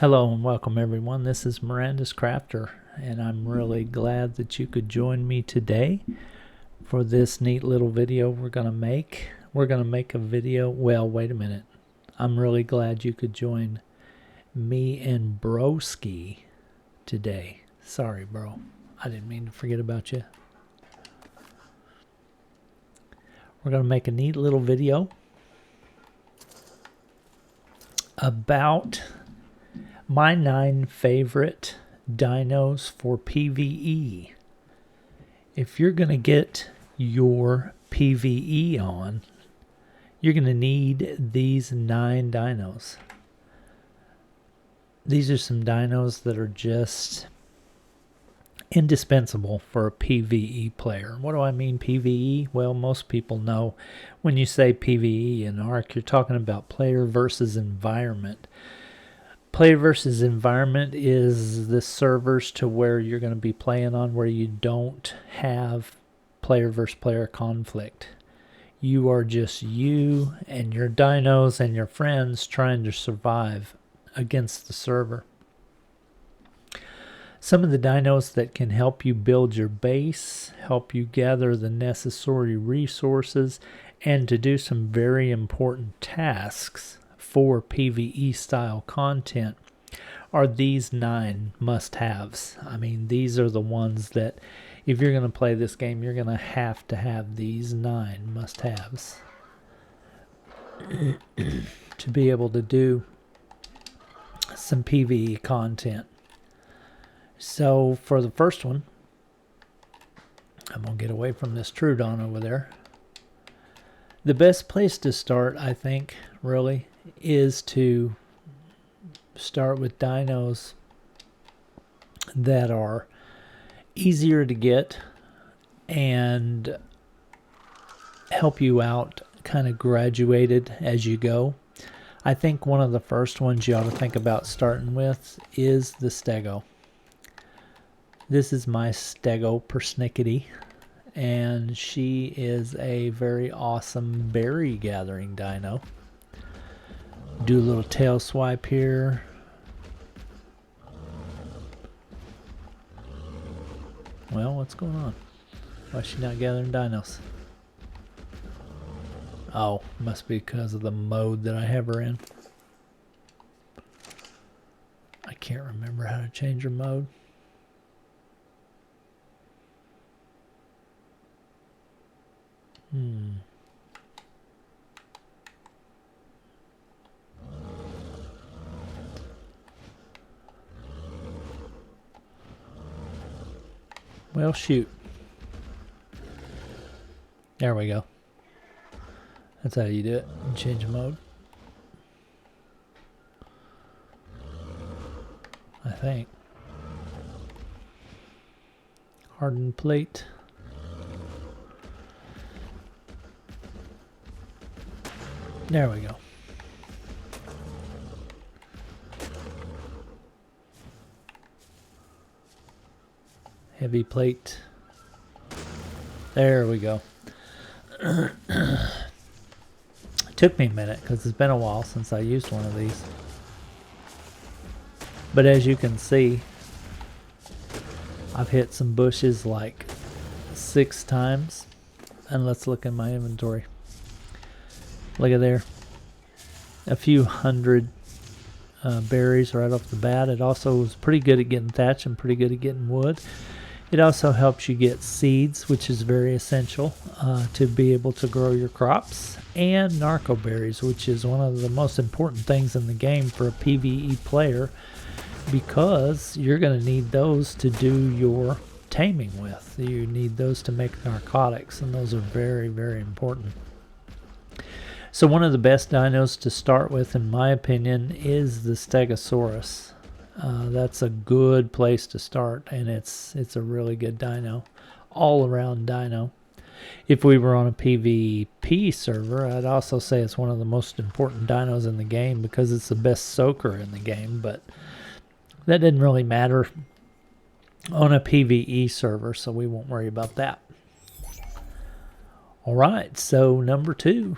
Hello and welcome everyone. This is Miranda's Crafter, and I'm really glad that you could join me today for this neat little video we're gonna make. We're gonna make a video. Well, wait a minute. I'm really glad you could join me and Broski today. Sorry, bro. I didn't mean to forget about you. We're gonna make a neat little video about my 9 favorite dinos for PVE. If you're going to get your PVE on, you're going to need these 9 dinos. These are some dinos that are just indispensable for a PVE player. What do I mean PVE? Well, most people know when you say PVE in Ark, you're talking about player versus environment. Player versus environment is the servers to where you're going to be playing on where you don't have player versus player conflict. You are just you and your dinos and your friends trying to survive against the server. Some of the dinos that can help you build your base, help you gather the necessary resources, and to do some very important tasks for PvE style content are these 9 must-haves. I mean, these are the ones that if you're going to play this game, you're going to have these 9 must-haves to be able to do some PvE content. So for the first one, I'm going to get away from this Trudon over there. The best place to start, I think, really, is to start with dinos that are easier to get and help you out kind of graduated as you go. I think one of the first ones you ought to think about starting with is the Stego. This is my Stego persnickety, and she is a very awesome berry gathering dino. Do a little tail swipe here. Well, what's going on? Why is she not gathering dinos? Oh, must be because of the mode that I have her in. I can't remember how to change her mode. Well, shoot. There we go. That's how you do it. Change mode. I think. Hardened plate. There we go. Heavy plate. There we go. It took me a minute because it's been a while since I used one of these. But as you can see, I've hit some bushes like 6 times. And let's look in my inventory. Look at there. A few hundred berries right off the bat. It also was pretty good at getting thatch and pretty good at getting wood. It also helps you get seeds, which is very essential to be able to grow your crops, and narco berries, which is one of the most important things in the game for a PvE player, because you're going to need those to do your taming with. You need those to make narcotics, and those are very, very important. So one of the best dinos to start with, in my opinion, is the Stegosaurus. That's a good place to start, and it's a really good dino, all-around dino. If we were on a PvP server, I'd also say it's one of the most important dinos in the game because it's the best soaker in the game, but that didn't really matter on a PvE server, so we won't worry about that. Alright, so number 2.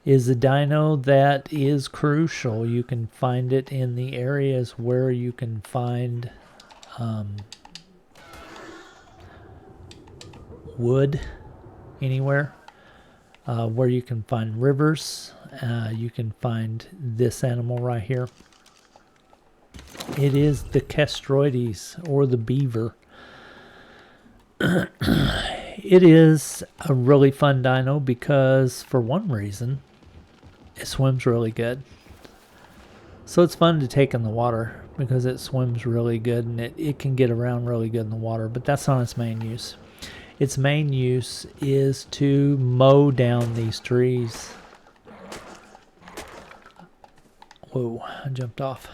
is a dino that is crucial. You can find it in the areas where you can find wood anywhere, where you can find rivers. You can find this animal right here. It is the Castroides, or the beaver. It is a really fun dino because, for one reason, it swims really good. So it's fun to take in the water because it swims really good, and it can get around really good in the water, but that's not its main use. Its main use is to mow down these trees. Whoa, I jumped off.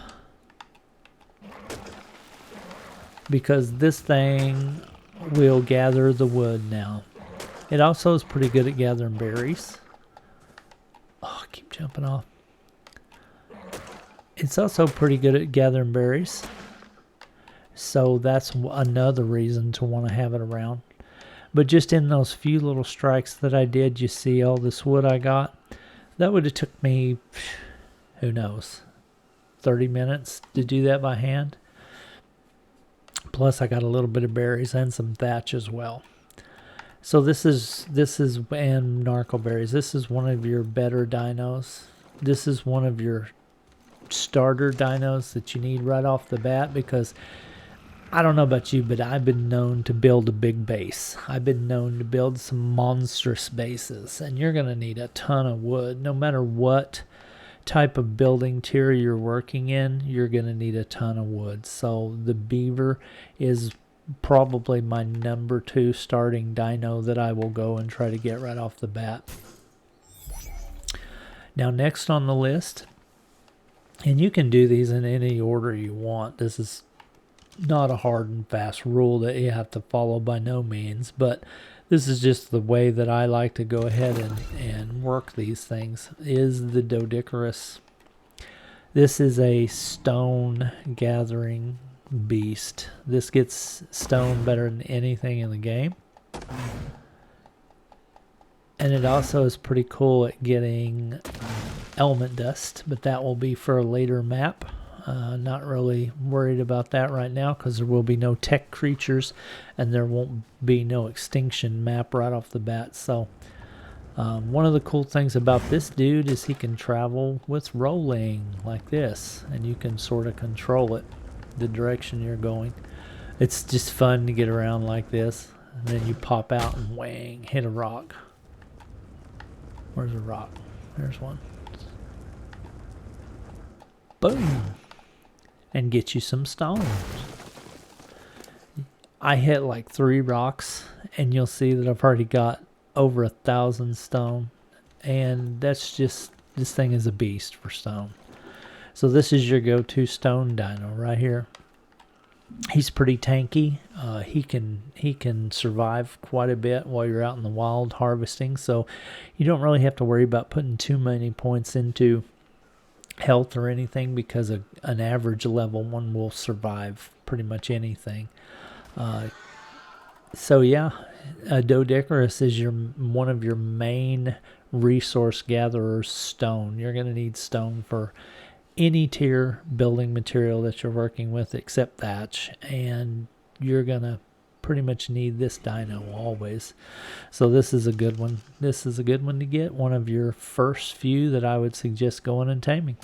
Because this thing will gather the wood now. It also is pretty good at gathering berries. Oh, I keep jumping off. It's also pretty good at gathering berries. So that's another reason to want to have it around. But just in those few little strikes that I did, you see all this wood I got? That would have took me, who knows, 30 minutes to do that by hand. Plus I got a little bit of berries and some thatch as well. So this is and narcoberries. This is one of your better dinos. This is one of your starter dinos that you need right off the bat, because I don't know about you, but I've been known to build a big base. I've been known to build some monstrous bases, and you're going to need a ton of wood. No matter what type of building tier you're working in, you're going to need a ton of wood. So the beaver is probably my number 2 starting dino that I will go and try to get right off the bat. Now next on the list, and you can do these in any order you want. This is not a hard and fast rule that you have to follow by no means, but this is just the way that I like to go ahead and work these things, is the Doedicarus. This is a stone gathering beast. This gets stone better than anything in the game. And it also is pretty cool at getting element dust, but that will be for a later map. Not really worried about that right now because there will be no tech creatures and there won't be no extinction map right off the bat. So one of the cool things about this dude is he can travel with rolling like this, and you can sort of control it, the direction you're going. It's just fun to get around like this, and then you pop out and whang, hit a rock. Where's a rock? There's one. Boom. And get you some stones. I hit like 3 rocks, and you'll see that I've already got over 1,000 stone, and that's just, this thing is a beast for stone. So this is your go-to stone dino right here. He's pretty tanky. He can survive quite a bit while you're out in the wild harvesting, so you don't really have to worry about putting too many points into health or anything, because an average level one will survive pretty much anything. So yeah, Doedicarus is one of your main resource gatherers. Stone. You're going to need stone for any tier building material that you're working with except thatch, and you're going to pretty much need this dino always. So this is a good one. This is a good one to get. One of your first few that I would suggest going and taming.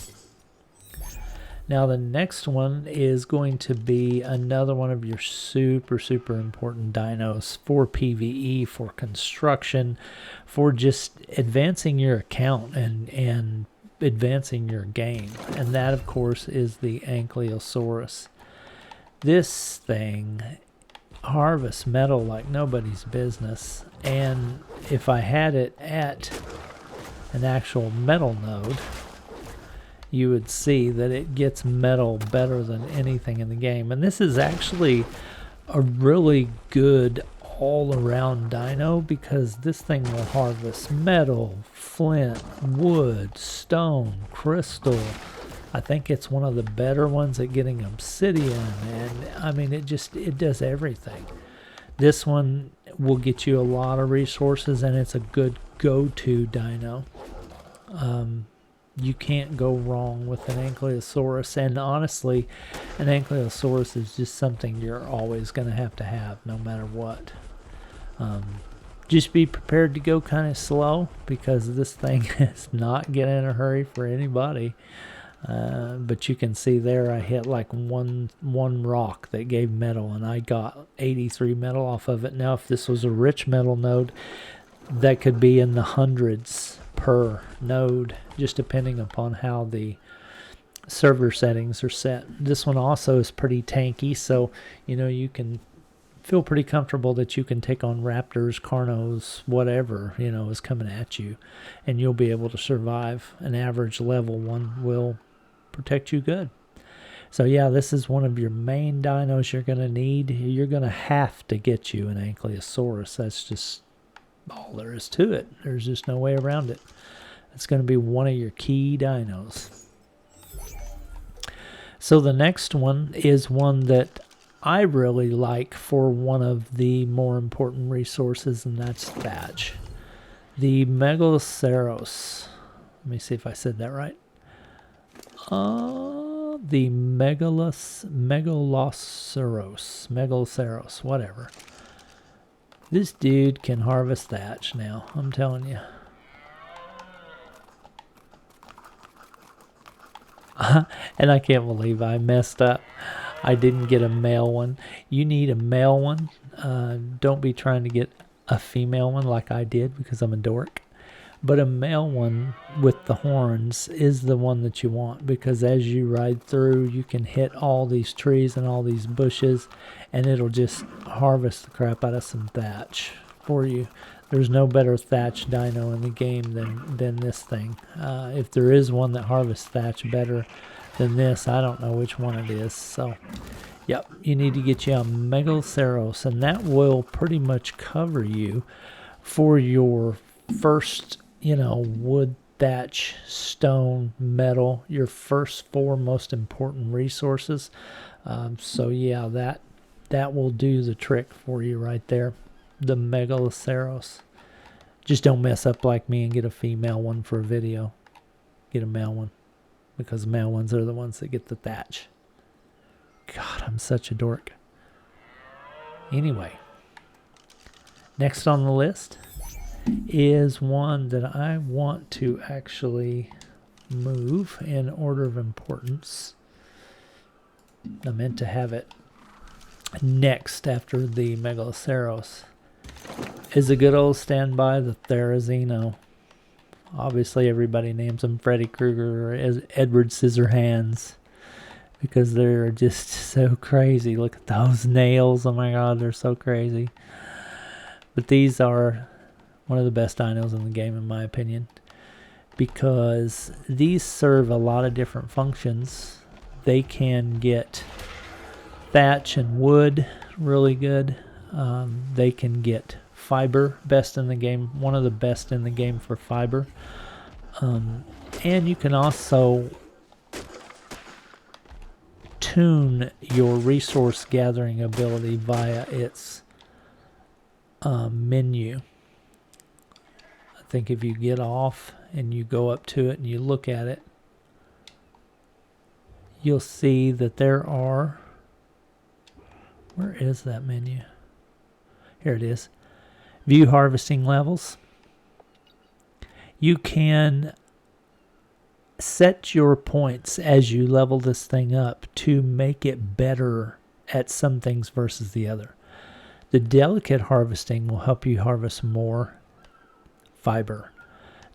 Now the next one is going to be another one of your super important dinos for PVE, for construction, for just advancing your account and advancing your game. And that of course is the Ankylosaurus. This thing harvests metal like nobody's business, and if I had it at an actual metal node, you would see that it gets metal better than anything in the game. And this is actually a really good all-around dino, because this thing will harvest metal, flint, wood, stone, crystal. I think it's one of the better ones at getting obsidian, and I mean it does everything. This one will get you a lot of resources, and it's a good go-to dino. You can't go wrong with an Ankylosaurus, and honestly, an Ankylosaurus is just something you're always going to have no matter what. Just be prepared to go kind of slow, because this thing is not getting in a hurry for anybody. But you can see there I hit like one rock that gave metal, and I got 83 metal off of it. Now if this was a rich metal node, that could be in the hundreds per node, just depending upon how the server settings are set. This one also is pretty tanky, so you can feel pretty comfortable that you can take on raptors, carnos, whatever is coming at you, and you'll be able to survive. An average level one will protect you good. So yeah, this is one of your main dinos you're going to need. You're going to have to get you an Ankylosaurus. That's just all there is to it. There's just no way around it. It's going to be one of your key dinos. So the next one is one that I really like for one of the more important resources, and that's Thatch. The Megaloceros. Let me see if I said that right. The Megaloceros, whatever. This dude can harvest thatch now, I'm telling you. And I can't believe I messed up. I didn't get a male one. You need a male one. Don't be trying to get a female one like I did, because I'm a dork. But a male one with the horns is the one that you want, because as you ride through, you can hit all these trees and all these bushes, and it'll just harvest the crap out of some thatch for you. There's no better thatch dino in the game than this thing. If there is one that harvests thatch better than this, I don't know which one it is. So, yep, you need to get you a Megaloceros, and that will pretty much cover you for your first, wood, thatch, stone, metal, your first 4 most important resources. So yeah, that will do the trick for you right there. The Megaloceros. Just don't mess up like me and get a female one for a video. Get a male one, because male ones are the ones that get the thatch. God, I'm such a dork. Anyway, next on the list is one that I want to actually move in order of importance. I meant to have it next after the Megaloceros. Is a good old standby, the Therizino. Obviously everybody names him Freddy Krueger or Edward Scissorhands, because they're just so crazy. Look at those nails. Oh my god, they're so crazy. But these are one of the best dinos in the game, in my opinion, because these serve a lot of different functions. They can get thatch and wood really good. They can get fiber, best in the game, one of the best in the game for fiber. And you can also tune your resource gathering ability via its menu. I think if you get off and you go up to it and you look at it, you'll see that there are, where is that menu? Here it is. View harvesting levels. You can set your points as you level this thing up to make it better at some things versus the other. The delicate harvesting will help you harvest more fiber.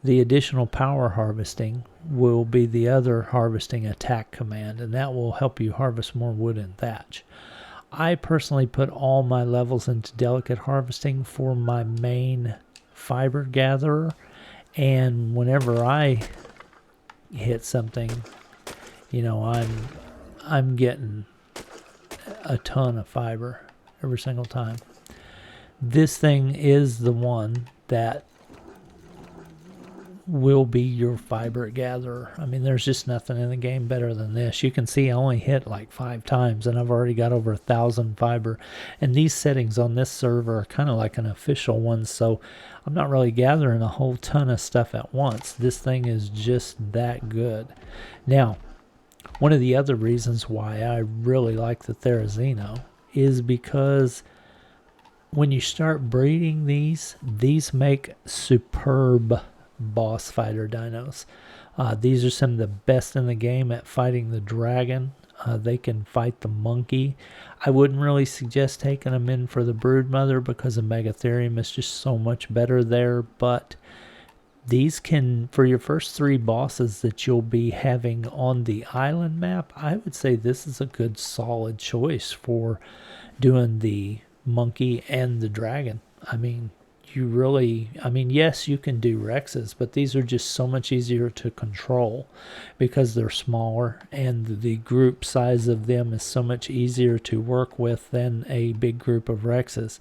The additional power harvesting will be the other harvesting attack command, and that will help you harvest more wood and thatch. I personally put all my levels into delicate harvesting for my main fiber gatherer, and whenever I hit something, I'm getting a ton of fiber every single time. This thing is the one that will be your fiber gatherer. I mean, there's just nothing in the game better than this. You can see I only hit like 5 times and I've already got over 1,000 fiber. And these settings on this server are kind of like an official one, so I'm not really gathering a whole ton of stuff at once. This thing is just that good. Now, one of the other reasons why I really like the Therizino is because when you start breeding these make superb boss fighter dinos. These are some of the best in the game at fighting the dragon. They can fight the monkey. I wouldn't really suggest taking them in for the broodmother because a Megatherium is just so much better there, but these can, for your first 3 bosses that you'll be having on the island map, I would say this is a good solid choice for doing the monkey and the dragon. I mean, yes, you can do Rexes, but these are just so much easier to control because they're smaller and the group size of them is so much easier to work with than a big group of Rexes.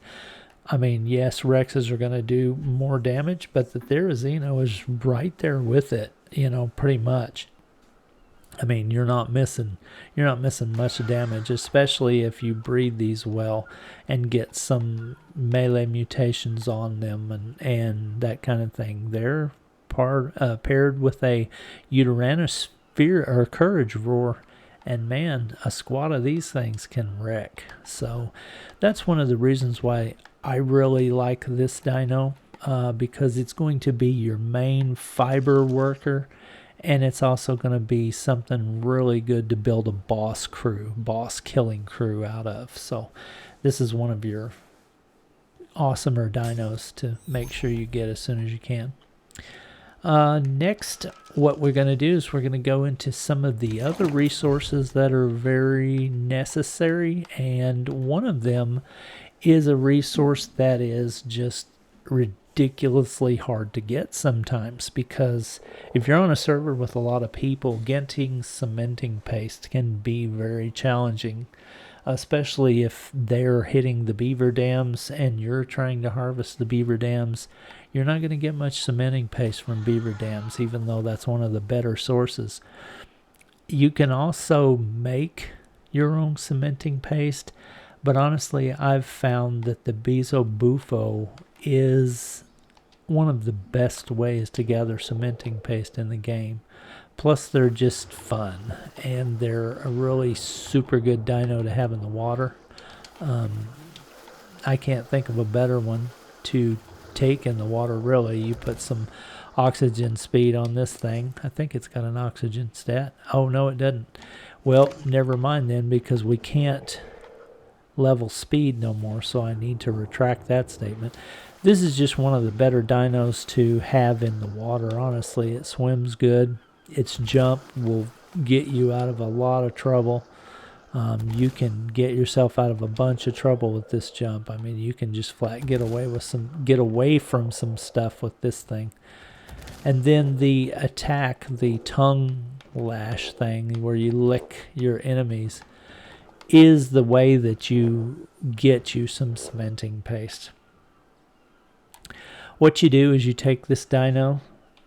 I mean, yes, Rexes are going to do more damage, but the Therizino is right there with it, pretty much. I mean, you're not missing much damage, especially if you breed these well and get some melee mutations on them and that kind of thing. They're paired with a Uteranus or Courage Roar, and man, a squad of these things can wreck. So that's one of the reasons why I really like this dino, because it's going to be your main fiber worker. And it's also going to be something really good to build a boss killing crew out of. So this is one of your awesomer dinos to make sure you get as soon as you can. Next, what we're going to do is we're going to go into some of the other resources that are very necessary. And one of them is a resource that is just ridiculously hard to get sometimes, because if you're on a server with a lot of people, getting cementing paste can be very challenging, especially if they're hitting the beaver dams and you're trying to harvest the beaver dams. You're not going to get much cementing paste from beaver dams, even though that's one of the better sources. You can also make your own cementing paste, but honestly, I've found that the Bezo Bufo is one of the best ways to gather cementing paste in the game. Plus, they're just fun, and they're a really super good dino to have in the water. I can't think of a better one to take in the water, really. You put some oxygen speed on this thing. I think it's got an oxygen stat. Oh, no, it doesn't. Well, never mind then, because we can't level speed no more, so I need to retract that statement. This is just one of the better dinos to have in the water, honestly. It swims good. Its jump will get you out of a lot of trouble. You can get yourself out of a bunch of trouble with this jump. I mean, you can just flat get away from some stuff with this thing. And then the attack, the tongue lash thing, where you lick your enemies, is the way that you get you some cementing paste. What you do is you take this dino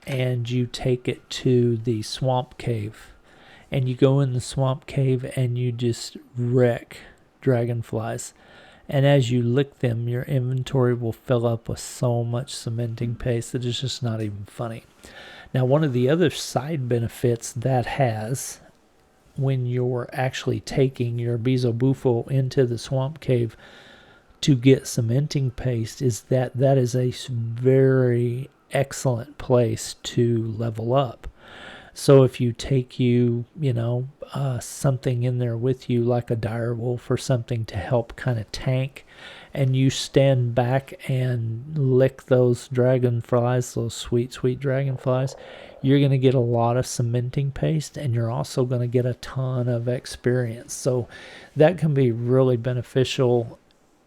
and you take it to the swamp cave, and you go in the swamp cave and you just wreck dragonflies, and as you lick them, your inventory will fill up with so much cementing paste that it's just not even funny. Now, one of the other side benefits that has when you're actually taking your Bezo Bufo into the swamp cave to get cementing paste is that is a very excellent place to level up. So if you take something in there with you, like a direwolf or something to help kind of tank, and you stand back and lick those dragonflies, those sweet, sweet dragonflies, you're going to get a lot of cementing paste, and you're also going to get a ton of experience. So that can be really beneficial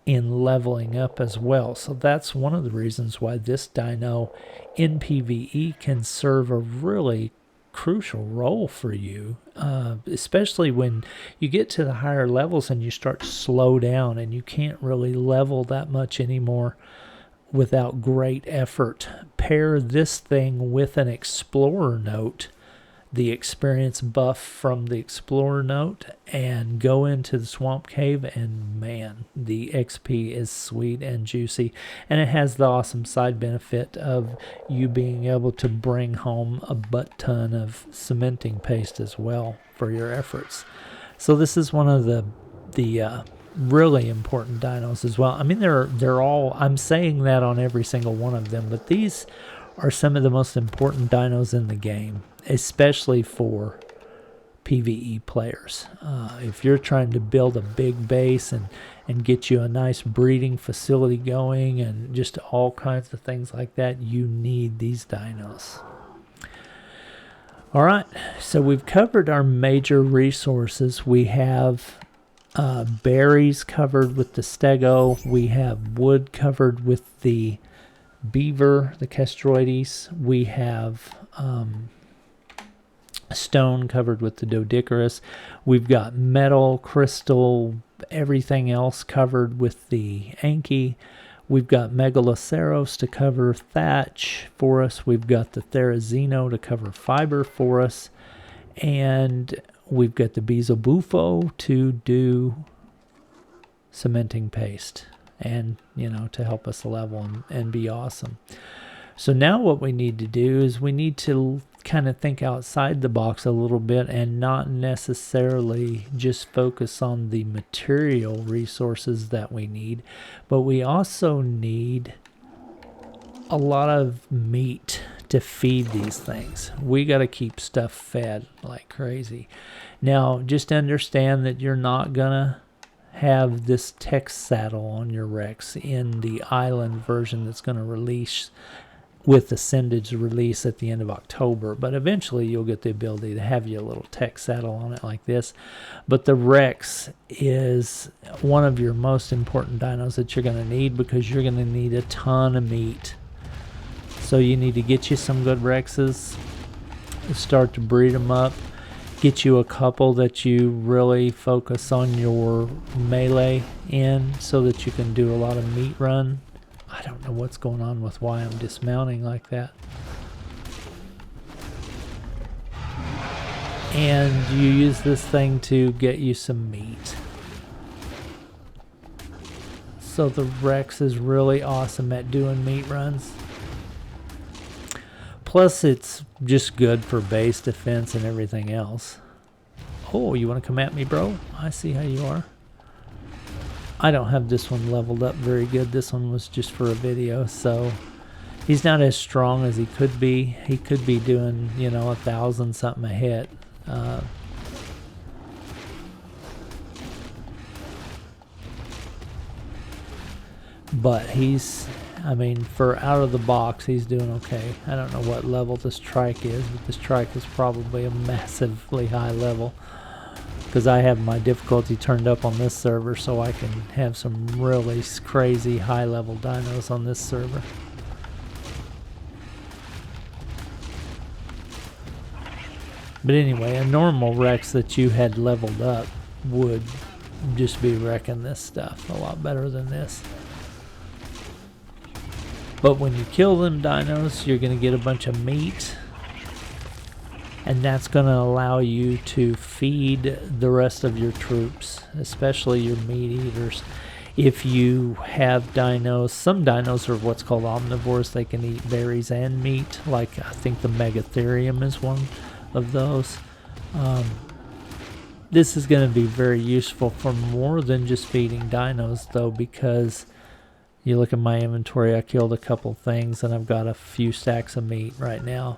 in leveling up as well. So that's one of the reasons why this dino in PvE can serve a really crucial role for you, especially when you get to the higher levels and you start to slow down and you can't really level that much anymore. without great effort. Pair this thing with an explorer note, the experience buff from the explorer note, and go into the swamp cave, and man, the XP is sweet and juicy. And it has the awesome side benefit of you being able to bring home a butt ton of cementing paste as well for your efforts. So this is one of the really important dinos as well. I mean, they're all, I'm saying that on every single one of them, but these are some of the most important dinos in the game, especially for PVE players. If you're trying to build a big base and get you a nice breeding facility going and just all kinds of things like that, you need these dinos. All right, so we've covered our major resources. We have berries covered with the Stego. We have wood covered with the Beaver, the Castroides. We have stone covered with the Doedi. We've got metal, crystal, everything else covered with the Anky. We've got Megalo to cover Thatch for us. We've got the Therizino to cover fiber for us. And we've got the Bizobufo to do cementing paste and, you know, to help us level and be awesome. So now what we need to do is we need to kind of think outside the box a little bit and not necessarily just focus on the material resources that we need, but we also need a lot of meat to feed these things. We got to keep stuff fed like crazy. Now, just understand that you're not gonna have this tech saddle on your Rex in the island version that's going to release with Ascended's release at the end of October, but eventually you'll get the ability to have your little tech saddle on it like this. But the Rex is one of your most important dinos that you're going to need, because you're going to need a ton of meat. So you need to get you some good Rexes, start to breed them up, get you a couple that you really focus on your melee in so that you can do a lot of meat run. I don't know what's going on with why I'm dismounting like that. And you use this thing to get you some meat. So the Rex is really awesome at doing meat runs. Plus it's just good for base defense and everything else. Oh, you want to come at me, bro? I see how you are. I don't have this one leveled up very good. This one was just for a video, so he's not as strong as he could be. He could be doing, you know, 1,000 something a hit. But he's, I mean, for out of the box, he's doing okay. I don't know what level this trike is, but this trike is probably a massively high level, because I have my difficulty turned up on this server so I can have some really crazy high level dinos on this server. But anyway, a normal Rex that you had leveled up would just be wrecking this stuff a lot better than this. But when you kill them dinos, you're going to get a bunch of meat, and that's going to allow you to feed the rest of your troops, especially your meat eaters. If you have dinos, some dinos are what's called omnivores. They can eat berries and meat, like I think the Megatherium is one of those. This is going to be very useful for more than just feeding dinos, though, because you look at my inventory, I killed a couple things and I've got a few stacks of meat right now.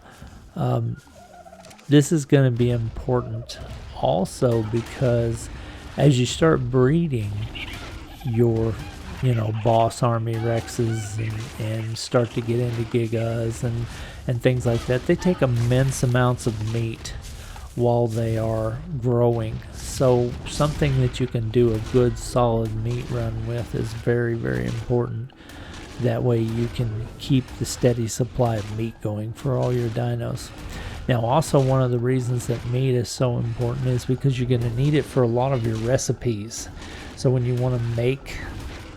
This is going to be important also because as you start breeding your, you know, boss army Rexes and start to get into Gigas and things like that, they take immense amounts of meat while they are growing. So something that you can do a good solid meat run with is very, very important. That way you can keep the steady supply of meat going for all your dinos. Now also one of the reasons that meat is so important is because you're going to need it for a lot of your recipes. So when you want to make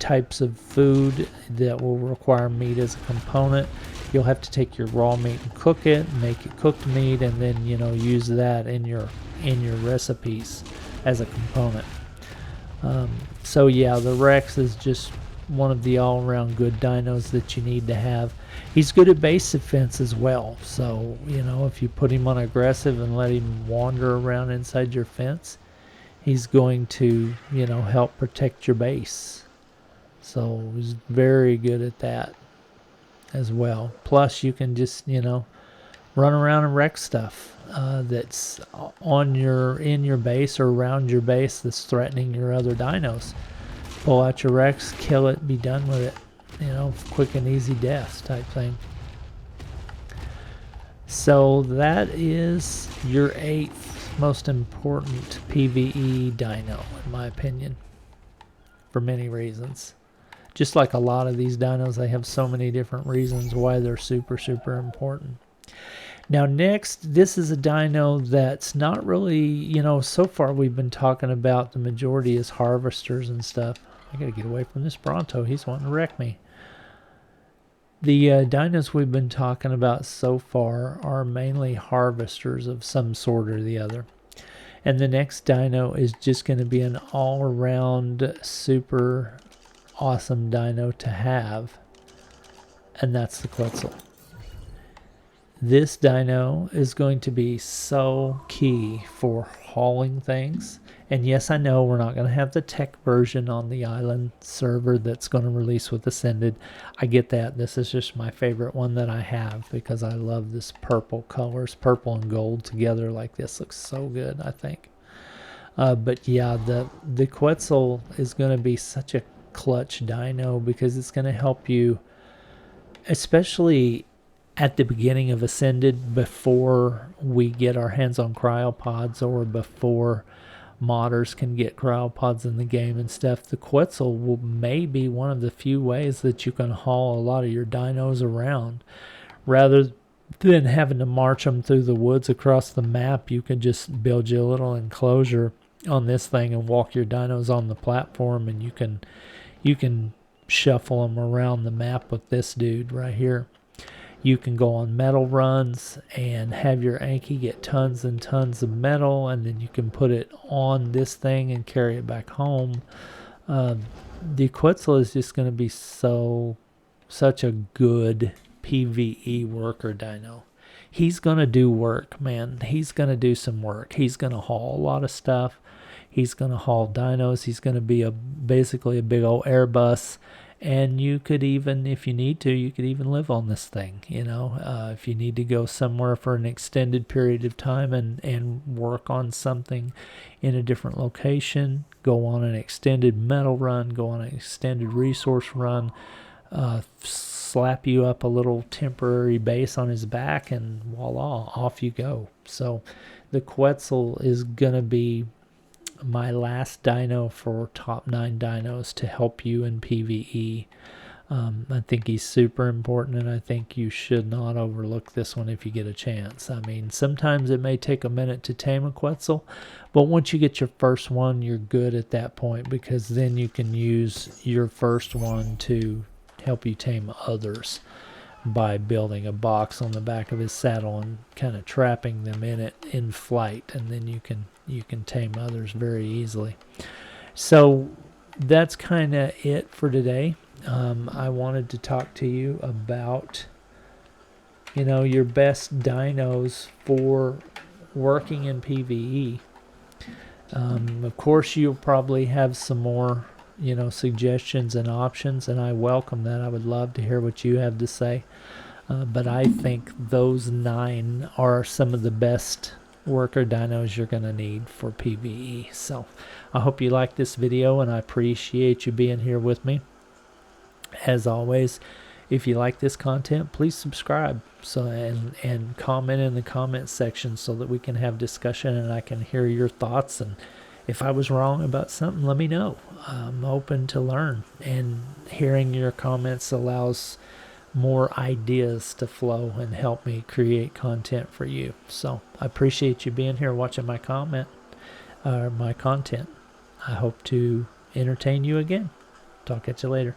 types of food that will require meat as a component. You'll have to take your raw meat and cook it, make it cooked meat, and then, you know, use that in your recipes as a component. So yeah, the Rex is just one of the all-around good dinos that you need to have. He's good at base defense as well, so, you know, if you put him on aggressive and let him wander around inside your fence, he's going to, you know, help protect your base. So he's very good at that as well. Plus you can just, you know, run around and wreck stuff that's in your base or around your base that's threatening your other dinos. Pull out your Rex, kill it, be done with it. You know, quick and easy death type thing. So that is your 8th most important PVE dino, in my opinion, for many reasons. Just like a lot of these dinos, they have so many different reasons why they're super, super important. Now next, this is a dino that's not really, you know, so far we've been talking about the majority is harvesters and stuff. I gotta get away from this Bronto, he's wanting to wreck me. The dinos we've been talking about so far are mainly harvesters of some sort or the other. And the next dino is just going to be an all-around super awesome dino to have. And that's the Quetzal. This dino is going to be so key for hauling things. And yes, I know we're not going to have the tech version on the island server that's going to release with Ascended. I get that. This is just my favorite one that I have because I love this purple colors. Purple and gold together like this looks so good, I think. But yeah, the Quetzal is going to be such a clutch dino because it's going to help you, especially at the beginning of Ascended, before we get our hands on cryopods or before modders can get cryopods in the game and stuff. The Quetzal may be one of the few ways that you can haul a lot of your dinos around. Rather than having to march them through the woods across the map, you can just build you a little enclosure on this thing and walk your dinos on the platform, and you can shuffle them around the map with this dude right here. You can go on metal runs and have your Anky get tons and tons of metal, and then you can put it on this thing and carry it back home. The Quetzal is just going to be such a good PvE worker dino. He's going to do work, man. He's going to do some work. He's going to haul a lot of stuff. He's going to haul dinos. He's going to be basically a big old Airbus. And you could even, if you need to, you could even live on this thing, you know, if you need to go somewhere for an extended period of time and work on something in a different location, go on an extended metal run, go on an extended resource run, slap you up a little temporary base on his back, and voila, off you go. So the Quetzal is going to be my last dino for top 9 dinos to help you in PvE. I think he's super important, and I think you should not overlook this one if you get a chance. I mean, sometimes it may take a minute to tame a Quetzal, but once you get your first one, you're good at that point, because then you can use your first one to help you tame others by building a box on the back of his saddle and kind of trapping them in it in flight, and then you can tame others very easily. So that's kind of it for today. I wanted to talk to you about, you know, your best dinos for working in PvE. Of course, you'll probably have some more, you know, suggestions and options, and I welcome that. I would love to hear what you have to say. But I think those 9 are some of the best worker dinos you're going to need for PvE. So I hope you like this video, and I appreciate you being here with me. As always, if you like this content, please subscribe and comment in the comment section so that we can have discussion and I can hear your thoughts. And if I was wrong about something, let me know. I'm open to learn, and hearing your comments allows more ideas to flow and help me create content for you. So I appreciate you being here watching my content. I hope to entertain you again. Talk at you later.